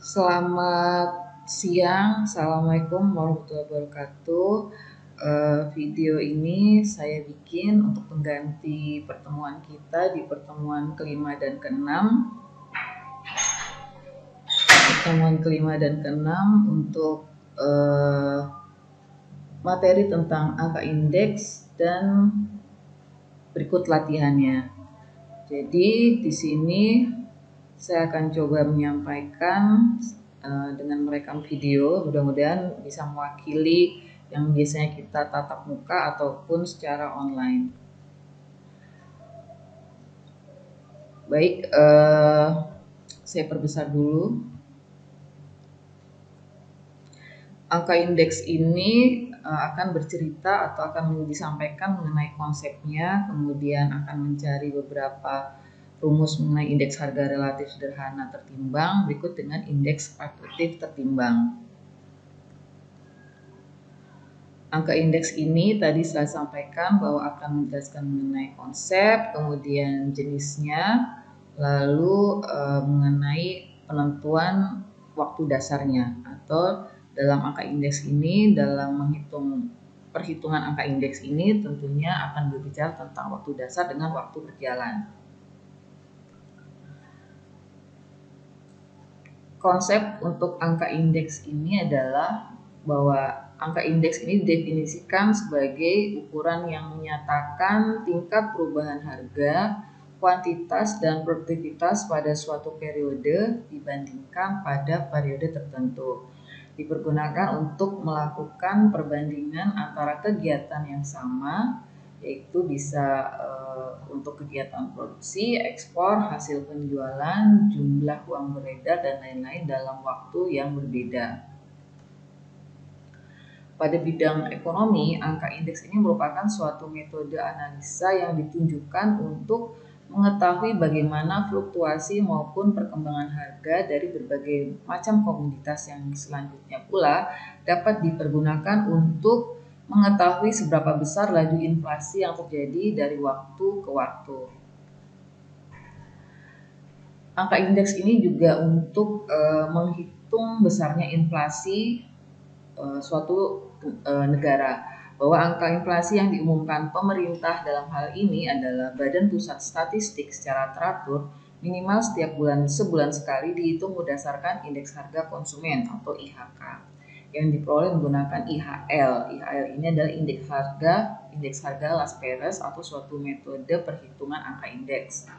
Selamat siang, Assalamualaikum warahmatullahi wabarakatuh. Video ini saya bikin untuk pengganti pertemuan kita di pertemuan kelima dan keenam. Pertemuan kelima dan keenam untuk materi tentang angka indeks dan berikut latihannya. Jadi di sini saya akan coba menyampaikan dengan merekam video, mudah-mudahan bisa mewakili yang biasanya kita tatap muka ataupun secara online. Baik, saya perbesar dulu. Angka indeks ini akan bercerita atau akan disampaikan mengenai konsepnya, kemudian akan mencari beberapa rumus mengenai indeks harga relatif sederhana tertimbang berikut dengan indeks fluktuatif tertimbang. Angka indeks ini tadi saya sampaikan bahwa akan menjelaskan mengenai konsep, kemudian jenisnya, lalu mengenai penentuan waktu dasarnya, atau dalam angka indeks ini, dalam menghitung perhitungan angka indeks ini tentunya akan berbicara tentang waktu dasar dengan waktu berjalan. Konsep untuk angka indeks ini adalah bahwa angka indeks ini didefinisikan sebagai ukuran yang menyatakan tingkat perubahan harga, kuantitas, dan produktivitas pada suatu periode dibandingkan pada periode tertentu. Dipergunakan untuk melakukan perbandingan antara kegiatan yang sama, yaitu bisa untuk kegiatan produksi, ekspor, hasil penjualan, jumlah uang beredar, dan lain-lain dalam waktu yang berbeda. Pada bidang ekonomi, angka indeks ini merupakan suatu metode analisa yang ditunjukkan untuk mengetahui bagaimana fluktuasi maupun perkembangan harga dari berbagai macam komoditas yang selanjutnya pula dapat dipergunakan untuk mengetahui seberapa besar laju inflasi yang terjadi dari waktu ke waktu. Angka indeks ini juga untuk menghitung besarnya inflasi suatu negara, bahwa angka inflasi yang diumumkan pemerintah dalam hal ini adalah Badan Pusat Statistik secara teratur minimal setiap sebulan sekali dihitung berdasarkan indeks harga konsumen atau IHK yang diperoleh menggunakan IHL. IHL ini adalah indeks harga Las Peres atau suatu metode perhitungan angka indeks.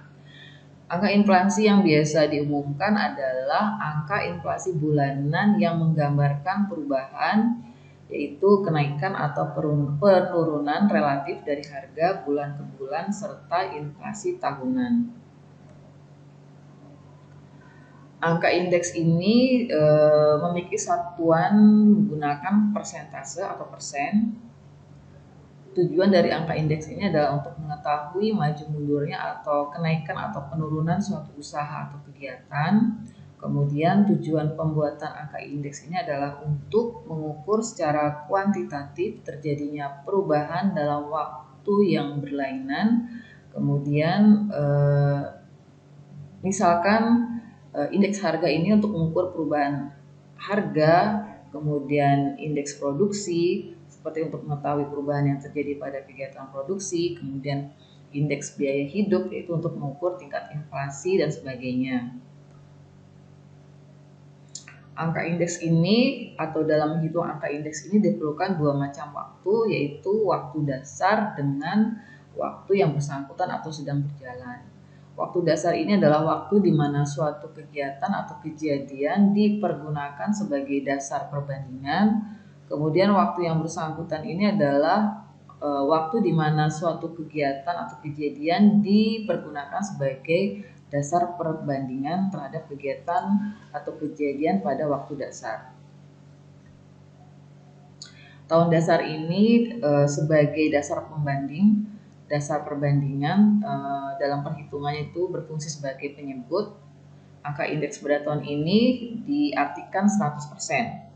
Angka inflasi yang biasa diumumkan adalah angka inflasi bulanan yang menggambarkan perubahan, yaitu kenaikan atau penurunan relatif dari harga bulan ke bulan serta inflasi tahunan. Angka indeks ini memiliki satuan menggunakan persentase atau persen. Tujuan dari angka indeks ini adalah untuk mengetahui maju mundurnya atau kenaikan atau penurunan suatu usaha atau kegiatan. Kemudian tujuan pembuatan angka indeks ini adalah untuk mengukur secara kuantitatif terjadinya perubahan dalam waktu yang berlainan. Kemudian misalkan indeks harga ini untuk mengukur perubahan harga, kemudian indeks produksi seperti untuk mengetahui perubahan yang terjadi pada kegiatan produksi, kemudian indeks biaya hidup yaitu untuk mengukur tingkat inflasi dan sebagainya. Angka indeks ini atau dalam menghitung angka indeks ini diperlukan dua macam waktu, yaitu waktu dasar dengan waktu yang bersangkutan atau sedang berjalan. Waktu dasar ini adalah waktu di mana suatu kegiatan atau kejadian dipergunakan sebagai dasar perbandingan. Kemudian waktu yang bersangkutan ini adalah waktu di mana suatu kegiatan atau kejadian dipergunakan sebagai dasar perbandingan terhadap kegiatan atau kejadian pada waktu dasar. Tahun dasar ini sebagai dasar perbandingan dalam perhitungannya itu berfungsi sebagai penyebut. Angka indeks pada tahun ini diartikan 100%.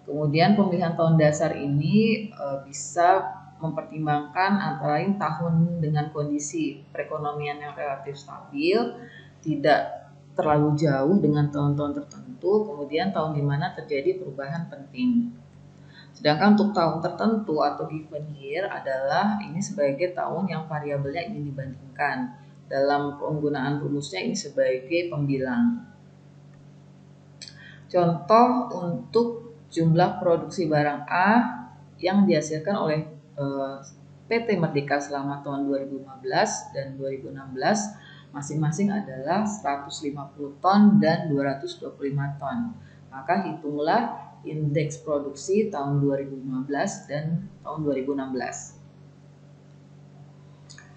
Kemudian pemilihan tahun dasar ini bisa mempertimbangkan antara lain tahun dengan kondisi perekonomian yang relatif stabil, tidak terlalu jauh dengan tahun-tahun tertentu, kemudian tahun di mana terjadi perubahan penting. Sedangkan untuk tahun tertentu atau given year adalah ini sebagai tahun yang variabelnya ingin dibandingkan. Dalam penggunaan rumusnya ini sebagai pembilang. Contoh untuk jumlah produksi barang A yang dihasilkan oleh PT Merdeka selama tahun 2015 dan 2016 masing-masing adalah 150 ton dan 225 ton. Maka hitunglah indeks produksi tahun 2015 dan tahun 2016.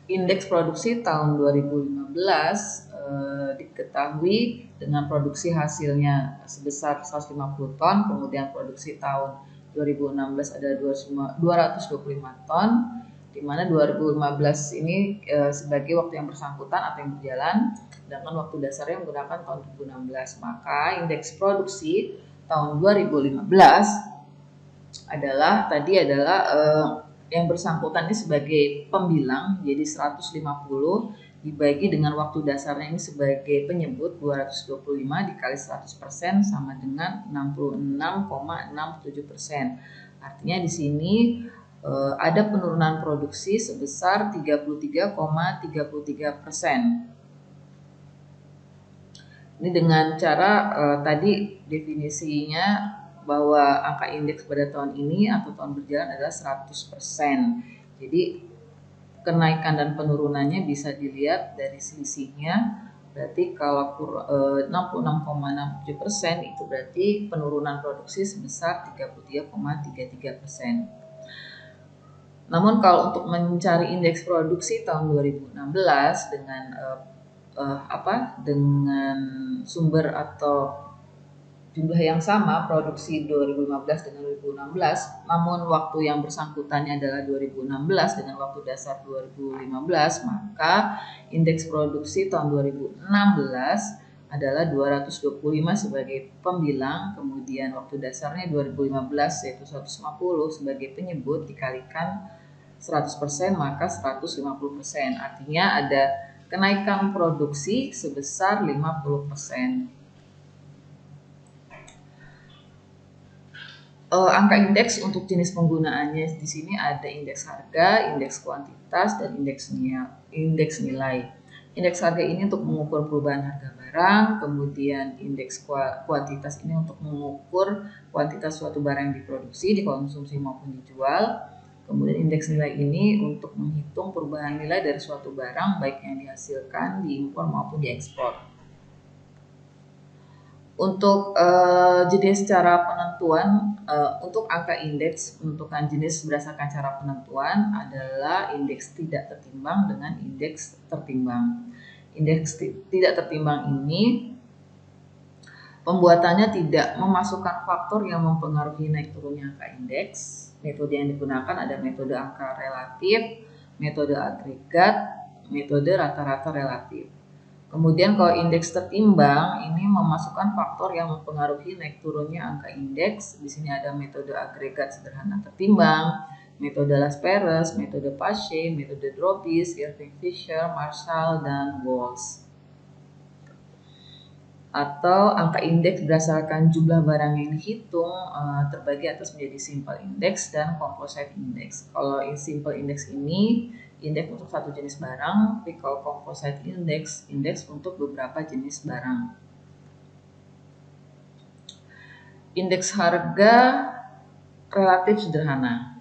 Indeks produksi tahun 2015 diketahui dengan produksi hasilnya sebesar 150 ton, kemudian produksi tahun 2016 ada 225 ton, di mana 2015 ini sebagai waktu yang bersangkutan atau yang berjalan, sedangkan waktu dasarnya menggunakan tahun 2016. Maka indeks produksi tahun 2015 adalah yang bersangkutan ini sebagai pembilang, jadi 150 dibagi dengan waktu dasarnya ini sebagai penyebut 225 dikali 100% sama dengan 66,67%. Artinya di sini ada penurunan produksi sebesar 33,33%. Ini dengan cara tadi definisinya bahwa angka indeks pada tahun ini atau tahun berjalan adalah 100%. Jadi kenaikan dan penurunannya bisa dilihat dari selisihnya. Berarti kalau 66,67% itu berarti penurunan produksi sebesar 33,33%. Namun kalau untuk mencari indeks produksi tahun 2016 dengan sumber atau jumlah yang sama produksi 2015 dengan 2016, namun waktu yang bersangkutannya adalah 2016 dengan waktu dasar 2015, maka indeks produksi tahun 2016 adalah 225 sebagai pembilang, kemudian waktu dasarnya 2015 yaitu 150 sebagai penyebut dikalikan 100%, maka 150%. Artinya ada kenaikan produksi sebesar 50%. Angka indeks untuk jenis penggunaannya di sini ada indeks harga, indeks kuantitas, dan indeks nilai. Indeks harga ini untuk mengukur perubahan harga barang, kemudian indeks kuantitas ini untuk mengukur kuantitas suatu barang yang diproduksi, dikonsumsi maupun dijual. Kemudian indeks nilai ini untuk menghitung perubahan nilai dari suatu barang baik yang dihasilkan, diimpor maupun diekspor. Untuk jenis cara penentuan untuk angka indeks penentuan jenis berdasarkan cara penentuan adalah indeks tidak tertimbang dengan indeks tertimbang. Indeks tidak tertimbang ini pembuatannya tidak memasukkan faktor yang mempengaruhi naik turunnya angka indeks. Metode yang digunakan ada metode angka relatif, metode agregat, metode rata-rata relatif. Kemudian kalau indeks tertimbang ini memasukkan faktor yang mempengaruhi naik turunnya angka indeks. Di sini ada metode agregat sederhana tertimbang, metode Las-Perez, metode Pache, metode Drobis, Irving-Fisher, Marshall, dan Walsh. Atau angka indeks berdasarkan jumlah barang yang dihitung terbagi atas menjadi simple index dan composite index. Kalau simple index ini indeks untuk satu jenis barang, tapi kalau composite index, indeks untuk beberapa jenis barang. Indeks harga relatif sederhana.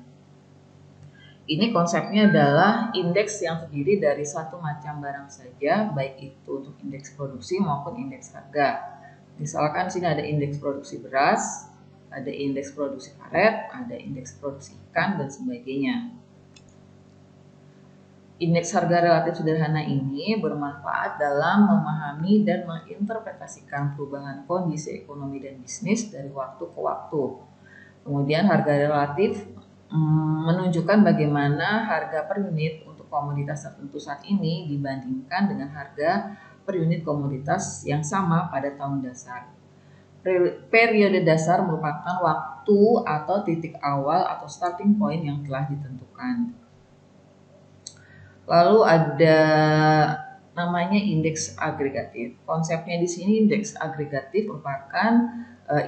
Ini konsepnya adalah indeks yang terdiri dari satu macam barang saja, baik itu untuk indeks produksi maupun indeks harga. Misalkan sini ada indeks produksi beras, ada indeks produksi karet, ada indeks produksi ikan, dan sebagainya. Indeks harga relatif sederhana ini bermanfaat dalam memahami dan menginterpretasikan perubahan kondisi ekonomi dan bisnis dari waktu ke waktu. Kemudian harga relatif menunjukkan bagaimana harga per unit untuk komoditas tertentu saat ini dibandingkan dengan harga per unit komoditas yang sama pada tahun dasar. Periode dasar merupakan waktu atau titik awal atau starting point yang telah ditentukan. Lalu ada namanya indeks agregatif. Konsepnya di sini indeks agregatif merupakan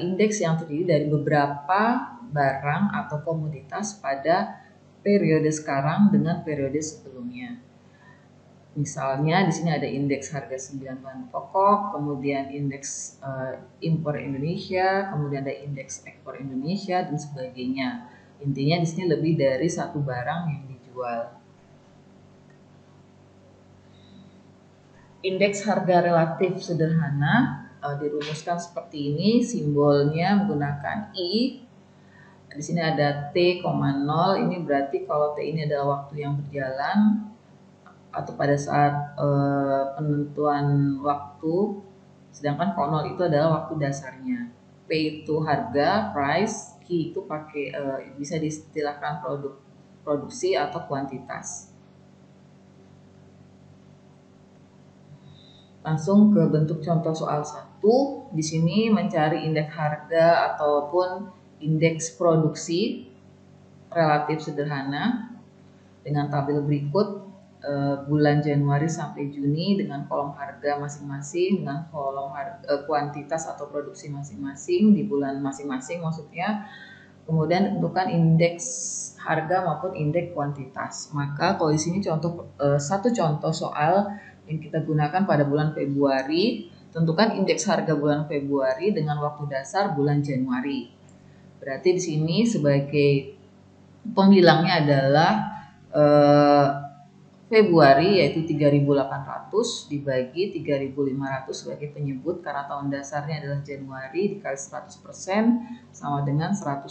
indeks yang terdiri dari beberapa barang atau komoditas pada periode sekarang dengan periode sebelumnya. Misalnya di sini ada indeks harga 9 bahan pokok, kemudian indeks impor Indonesia, kemudian ada indeks ekspor Indonesia dan sebagainya. Intinya di sini lebih dari satu barang yang dijual. Indeks harga relatif sederhana dirumuskan seperti ini, simbolnya menggunakan I. Di sini ada T,0, ini berarti kalau T ini adalah waktu yang berjalan atau pada saat penentuan waktu, sedangkan 0 itu adalah waktu dasarnya. P itu harga, price, Q itu pakai bisa diistilahkan produksi atau kuantitas. Langsung ke bentuk contoh soal 1. Di sini mencari indeks harga ataupun indeks produksi relatif sederhana dengan tabel berikut bulan Januari sampai Juni dengan kolom harga masing-masing, dengan kolom kuantitas atau produksi masing-masing di bulan masing-masing maksudnya. Kemudian tentukan indeks harga maupun indeks kuantitas. Maka kalau di sini satu contoh soal yang kita gunakan pada bulan Februari, tentukan indeks harga bulan Februari dengan waktu dasar bulan Januari. Berarti di sini sebagai pembilangnya adalah Februari yaitu 3.800 dibagi 3.500 sebagai penyebut karena tahun dasarnya adalah Januari dikali 100% sama dengan 109.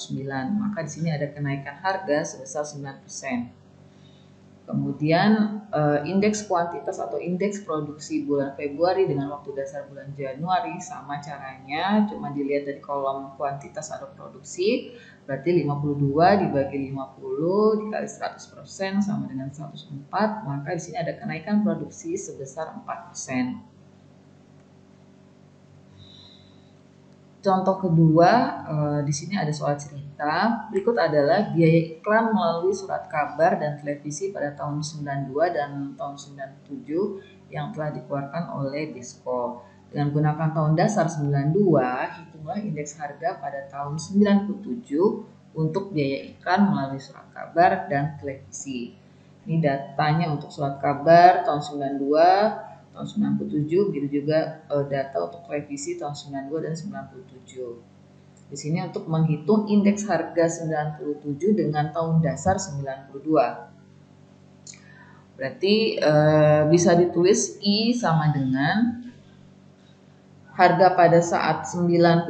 Maka di sini ada kenaikan harga sebesar 9%. Kemudian indeks kuantitas atau indeks produksi bulan Februari dengan waktu dasar bulan Januari sama caranya, cuma dilihat dari kolom kuantitas atau produksi, berarti 52 dibagi 50 dikali 100% sama dengan 104, maka di sini ada kenaikan produksi sebesar 4%. Contoh kedua, di sini ada soal cerita. Berikut adalah biaya iklan melalui surat kabar dan televisi pada tahun 92 dan tahun 97 yang telah dikeluarkan oleh Disko. Dengan gunakan tahun dasar 92, hitunglah indeks harga pada tahun 97 untuk biaya iklan melalui surat kabar dan televisi. Ini datanya untuk surat kabar tahun 92, tahun 97, begitu juga data untuk revisi tahun 92 dan 97. Di sini untuk menghitung indeks harga 97 dengan tahun dasar 92. Berarti bisa ditulis I sama dengan harga pada saat 97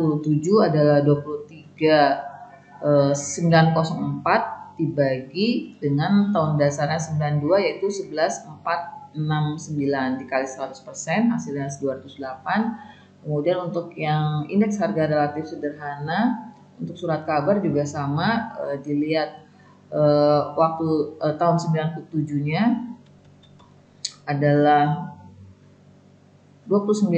adalah 23.904 dibagi dengan tahun dasarnya 92 yaitu 11.469 dikali 100% hasilnya 208. Kemudian untuk yang indeks harga relatif sederhana untuk surat kabar juga sama, dilihat waktu tahun 97-nya adalah 29,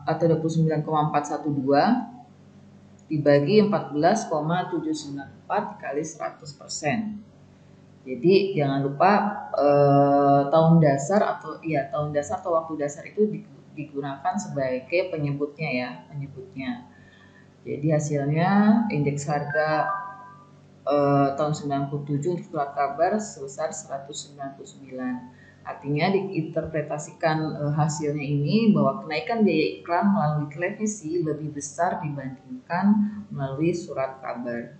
atau 29,412 dibagi 14,794 dikali 100%. Jadi jangan lupa tahun dasar atau waktu dasar itu digunakan sebagai penyebutnya. Jadi hasilnya indeks harga tahun 97 untuk surat kabar sebesar 199. Artinya diinterpretasikan hasilnya ini bahwa kenaikan biaya iklan melalui televisi lebih besar dibandingkan melalui surat kabar.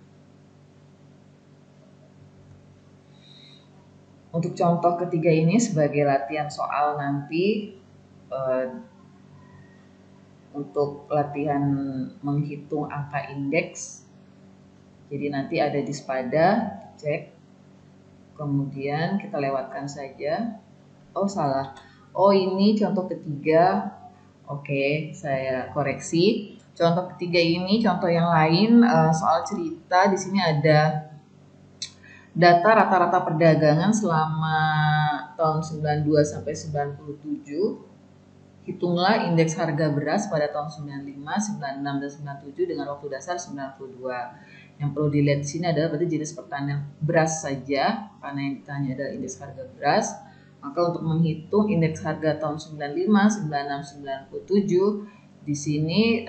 Untuk contoh ketiga ini sebagai latihan soal nanti untuk latihan menghitung angka indeks. Jadi nanti ada di Spada, cek. Kemudian kita lewatkan saja. Oh salah. Oh ini contoh ketiga. Oke, saya koreksi. Contoh ketiga ini contoh yang lain soal cerita. Di sini ada data rata-rata perdagangan selama tahun 92 sampai 97. Hitunglah indeks harga beras pada tahun 95, 96 dan 97 dengan waktu dasar 92. Yang perlu dilihat di sini adalah berarti jenis pertanian beras saja karena yang ditanya adalah indeks harga beras. Maka untuk menghitung indeks harga tahun 95, 96, 97, di sini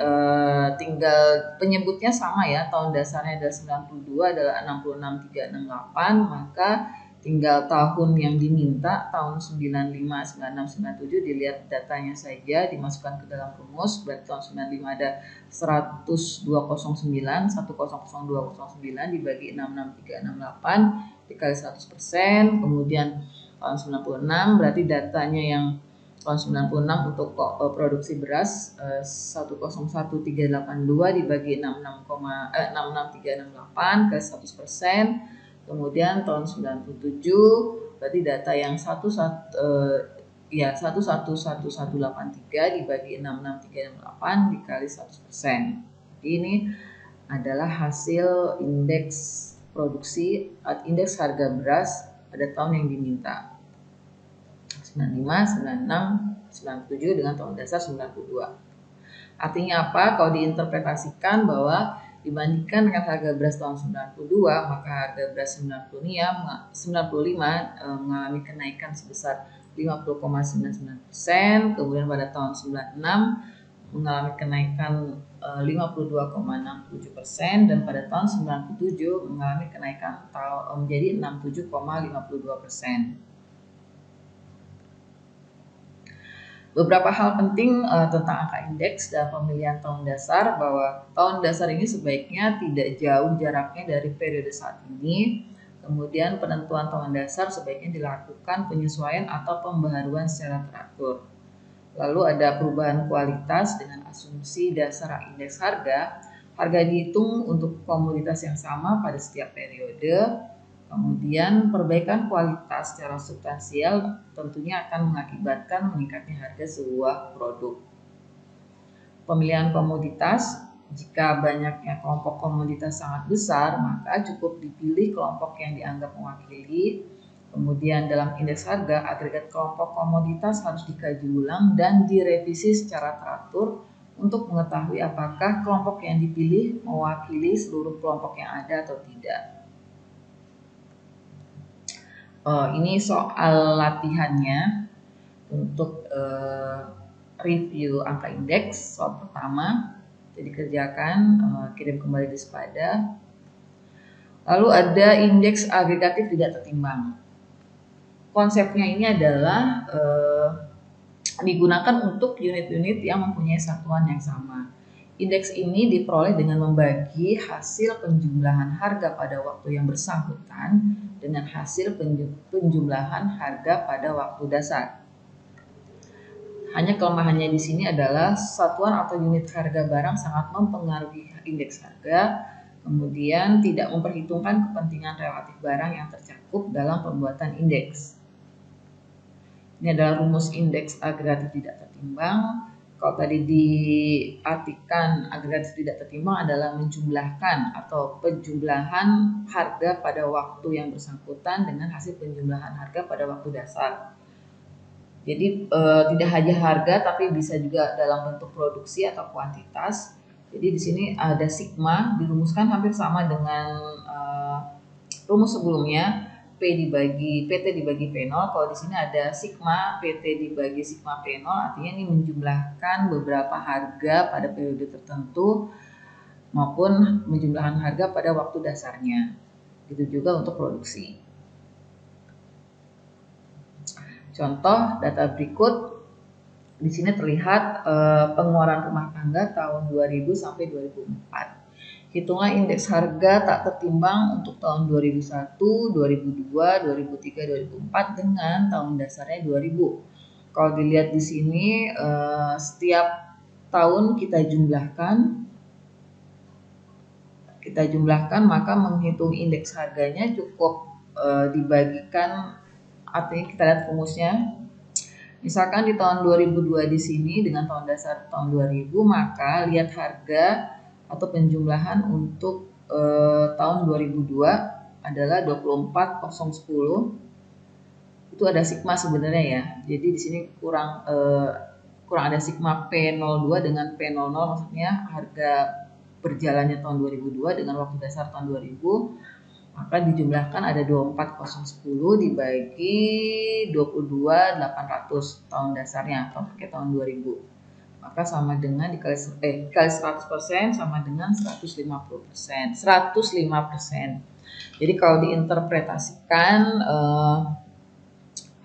tinggal penyebutnya sama ya, tahun dasarnya adalah 92 adalah 66368, maka tinggal tahun yang diminta tahun 95, 96, 97 dilihat datanya saja dimasukkan ke dalam rumus. Berarti tahun 95 ada 10209, 100209 dibagi 66368 dikali 100%. Kemudian tahun 96 berarti datanya yang tahun 96 untuk produksi beras 101382 dibagi 66368 ke 100%. Kemudian tahun 97 berarti data yang 1111183 dibagi 66368 dikali 100%. Jadi ini adalah hasil indeks produksi, indeks harga beras pada tahun yang diminta 95, 96, 97 dengan tahun dasar 92. Artinya apa? Kalau diinterpretasikan bahwa dibandingkan dengan harga beras tahun 92, maka harga beras 95 mengalami kenaikan sebesar 50,99%, kemudian pada tahun 96 mengalami kenaikan 52,67%, dan pada tahun 97 mengalami kenaikan menjadi 67,52%. Beberapa hal penting tentang angka indeks dan pemilihan tahun dasar, bahwa tahun dasar ini sebaiknya tidak jauh jaraknya dari periode saat ini. Kemudian penentuan tahun dasar sebaiknya dilakukan penyesuaian atau pembaharuan secara teratur. Lalu ada perubahan kualitas dengan asumsi dasar indeks harga. Harga dihitung untuk komoditas yang sama pada setiap periode. Kemudian perbaikan kualitas secara substansial tentunya akan mengakibatkan meningkatnya harga sebuah produk. Pemilihan komoditas, jika banyaknya kelompok komoditas sangat besar, maka cukup dipilih kelompok yang dianggap mewakili. Kemudian dalam indeks harga, agregat kelompok komoditas harus dikaji ulang dan direvisi secara teratur untuk mengetahui apakah kelompok yang dipilih mewakili seluruh kelompok yang ada atau tidak. Ini soal latihannya untuk review angka indeks. Soal pertama jadi kerjakan, kirim kembali di Sepada. Lalu ada indeks agregatif tidak tertimbang. Konsepnya ini adalah digunakan untuk unit-unit yang mempunyai satuan yang sama. Indeks ini diperoleh dengan membagi hasil penjumlahan harga pada waktu yang bersangkutan dengan hasil penjumlahan harga pada waktu dasar. Hanya kelemahannya di sini adalah satuan atau unit harga barang sangat mempengaruhi indeks harga, kemudian tidak memperhitungkan kepentingan relatif barang yang tercakup dalam pembuatan indeks. Ini adalah rumus indeks agregatif tidak tertimbang. Kalau tadi diartikan agregatif tidak tertimbang adalah menjumlahkan atau penjumlahan harga pada waktu yang bersangkutan dengan hasil penjumlahan harga pada waktu dasar. Jadi tidak hanya harga tapi bisa juga dalam bentuk produksi atau kuantitas. Jadi di sini ada sigma dirumuskan hampir sama dengan rumus sebelumnya. PT dibagi P0. Kalau di sini ada sigma PT dibagi sigma P0, artinya ini menjumlahkan beberapa harga pada periode tertentu maupun menjumlahkan harga pada waktu dasarnya. Itu juga untuk produksi. Contoh data berikut. Di sini terlihat pengeluaran rumah tangga tahun 2000 sampai 2004. Hitunglah indeks harga tak tertimbang untuk tahun 2001, 2002, 2003, 2004 dengan tahun dasarnya 2000. Kalau dilihat di sini setiap tahun kita jumlahkan maka menghitung indeks harganya cukup dibagikan, artinya kita lihat rumusnya. Misalkan di tahun 2002 di sini dengan tahun dasar tahun 2000, maka lihat harga atau penjumlahan untuk tahun 2002 adalah 24010. Itu ada sigma sebenarnya ya. Jadi di sini kurang ada sigma P02 dengan P00, maksudnya harga berjalannya tahun 2002 dengan waktu dasar tahun 2000. Maka dijumlahkan ada 24.010 dibagi 22.800 tahun dasarnya atau pakai tahun 2000. Maka sama dengan dikali 100% sama dengan 150%. 105%. Jadi kalau diinterpretasikan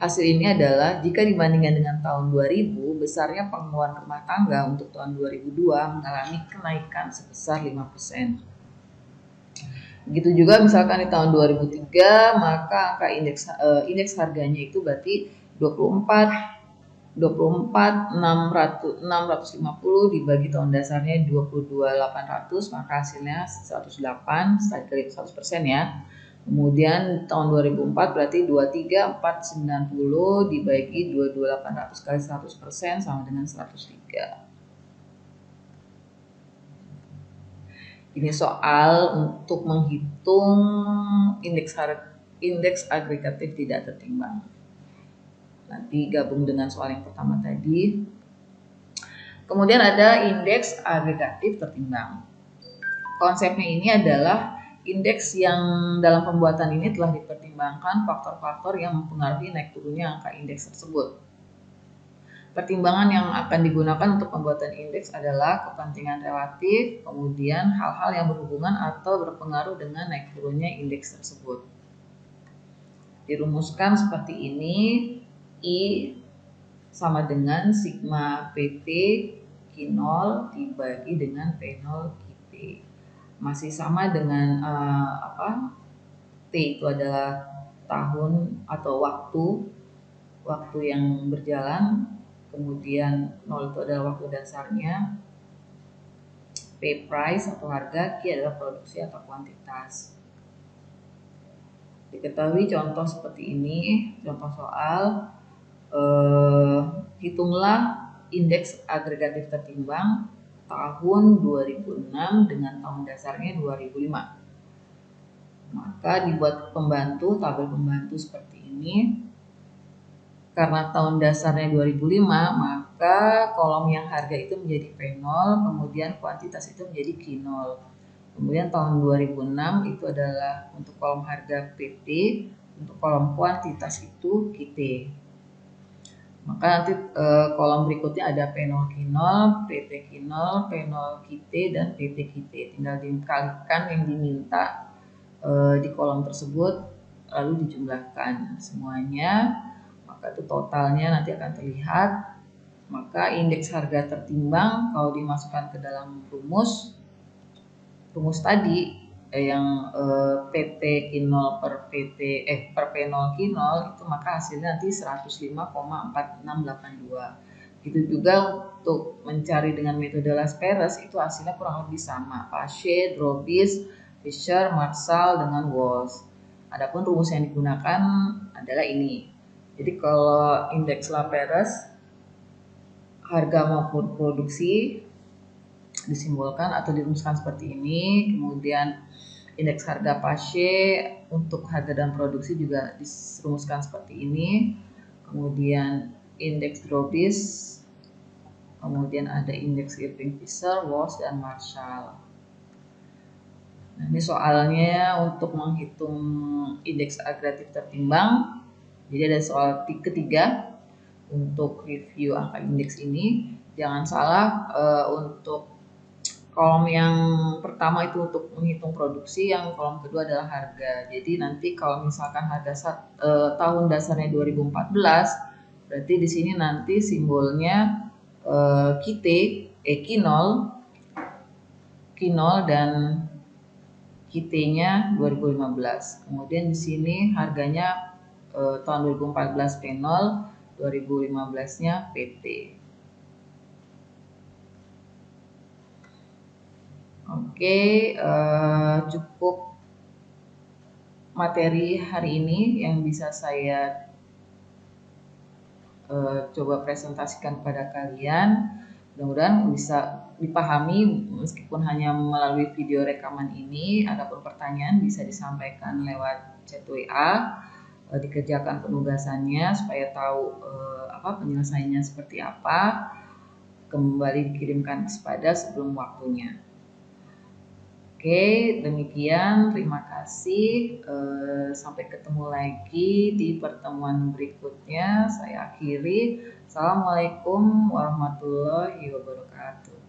hasil ini adalah jika dibandingkan dengan tahun 2000, besarnya pengeluaran rumah tangga untuk tahun 2002 mengalami kenaikan sebesar 5%. Begitu juga misalkan di tahun 2003, maka angka indeks harganya itu berarti 650 dibagi tahun dasarnya 22.800, maka hasilnya 108 kali 100% ya. Kemudian tahun 2004 berarti 23.490 dibagi 22.800 kali 100% sama dengan 103. Ini soal untuk menghitung indeks agregatif tidak tertimbang. Nanti gabung dengan soal yang pertama tadi. Kemudian ada indeks agregatif tertimbang. Konsepnya ini adalah indeks yang dalam pembuatan ini telah dipertimbangkan faktor-faktor yang mempengaruhi naik turunnya angka indeks tersebut. Pertimbangan yang akan digunakan untuk pembuatan indeks adalah kepentingan relatif, kemudian hal-hal yang berhubungan atau berpengaruh dengan naik turunnya indeks tersebut. Dirumuskan seperti ini, I sama dengan sigma PT Q0 dibagi dengan P0 QT. Masih sama dengan T itu adalah tahun atau waktu yang berjalan. Kemudian 0 itu adalah waktu dasarnya, P price atau harga, Q adalah produksi atau kuantitas. Diketahui contoh seperti ini, contoh soal, hitunglah indeks agregatif tertimbang tahun 2006 dengan tahun dasarnya 2005. Maka dibuat tabel pembantu seperti ini. Karena tahun dasarnya 2005, maka kolom yang harga itu menjadi P0, kemudian kuantitas itu menjadi Q0. Kemudian tahun 2006 itu adalah untuk kolom harga PT, untuk kolom kuantitas itu QT. Maka nanti kolom berikutnya ada P0 Q0, PT Q0, P0 QT, dan PT QT. Tinggal dikalikan yang diminta di kolom tersebut, lalu dijumlahkan semuanya. Maka itu totalnya nanti akan terlihat. Maka indeks harga tertimbang kalau dimasukkan ke dalam rumus tadi yang PT Q0 per P0 Q0 itu, maka hasilnya nanti 105,4682. Itu juga untuk mencari dengan metode Las-Perez itu hasilnya kurang lebih sama. Pache, Drobis, Fisher, Marshall dengan Walsh. Adapun rumus yang digunakan adalah ini. Jadi kalau indeks Las-Perez harga maupun produksi disimbolkan atau dirumuskan seperti ini. Kemudian indeks harga Pache untuk harga dan produksi juga dirumuskan seperti ini. Kemudian indeks Drobis, kemudian ada indeks Irving Fisher, Walsh, dan Marshall. Nah, ini soalnya untuk menghitung indeks agregatif tertimbang. Jadi ada soal ketiga untuk review angka indeks ini. Jangan salah, untuk kolom yang pertama itu untuk menghitung produksi, yang kolom kedua adalah harga. Jadi nanti kalau misalkan harga tahun dasarnya 2014, berarti di sini nanti simbolnya Q0 dan QT-nya 2015. Kemudian di sini harganya tahun 2014 P0, 2015-nya PT. Oke, cukup materi hari ini yang bisa saya coba presentasikan kepada kalian. Mudah-mudahan bisa dipahami meskipun hanya melalui video rekaman ini. Adapun pertanyaan bisa disampaikan lewat chat WA, dikerjakan penugasannya supaya tahu penyelesaiannya seperti apa, kembali dikirimkan kepada sebelum waktunya. Oke, demikian. Terima kasih. Sampai ketemu lagi di pertemuan berikutnya. Saya akhiri. Assalamualaikum warahmatullahi wabarakatuh.